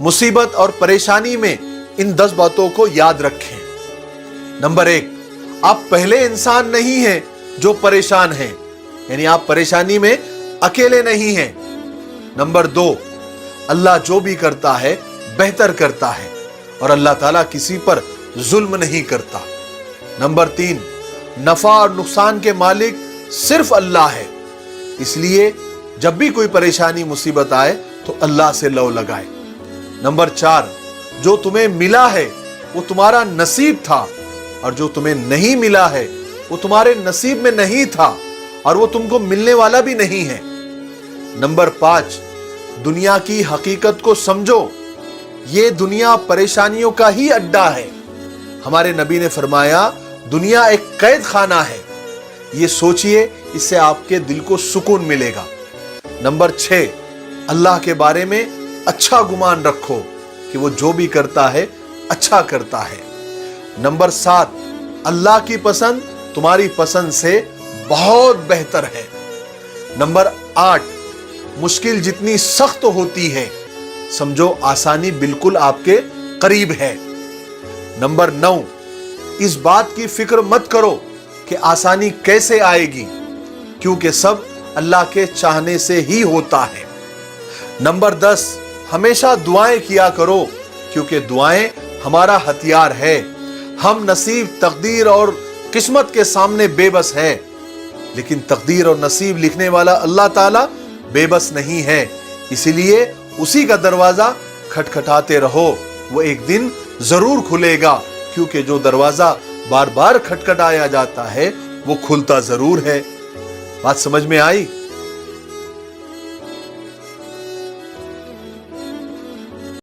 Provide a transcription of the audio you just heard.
मुसीबत और परेशानी में इन 10 बातों को याद रखें। नंबर 1, आप पहले इंसान नहीं हैं जो परेशान हैं, यानी आप परेशानी में अकेले नहीं हैं। नंबर 2, अल्लाह जो भी करता है बेहतर करता है और अल्लाह ताला किसी पर जुल्म नहीं करता। नंबर 3, नफा और नुकसान के मालिक सिर्फ अल्लाह है, इसलिए जब भी कोई परेशानी मुसीबत आए तो अल्लाह से लौ लगाए। नंबर 4, जो तुम्हें मिला है वो तुम्हारा नसीब था और जो तुम्हें नहीं मिला है वो तुम्हारे नसीब में नहीं था और वो तुमको मिलने वाला भी नहीं है। नंबर 5, दुनिया की हकीकत को समझो, ये दुनिया परेशानियों का ही अड्डा है। हमारे नबी ने फरमाया दुनिया एक कैद खाना है, ये सोचिए, इससे आपके दिल को सुकून मिलेगा। नंबर 6, अल्लाह के बारे में अच्छा गुमान रखो कि वो जो भी करता है अच्छा करता है। नंबर 7, अल्लाह की पसंद तुम्हारी पसंद से बहुत बेहतर है। नंबर 8, मुश्किल जितनी सख्त होती है समझो आसानी बिल्कुल आपके करीब है। नंबर 9, इस बात की फिक्र मत करो कि आसानी कैसे आएगी, क्योंकि सब अल्लाह के चाहने से ही होता है। नंबर 10, हमेशा दुआएं किया करो, क्योंकि दुआएं हमारा हथियार है। हम नसीब, तकदीर और किस्मत के सामने बेबस है, लेकिन तकदीर और नसीब लिखने वाला अल्लाह ताला बेबस नहीं है, इसीलिए उसी का दरवाजा खटखटाते रहो, वो एक दिन जरूर खुलेगा, क्योंकि जो दरवाजा बार बार खटखटाया जाता है वो खुलता जरूर है। बात समझ में आई?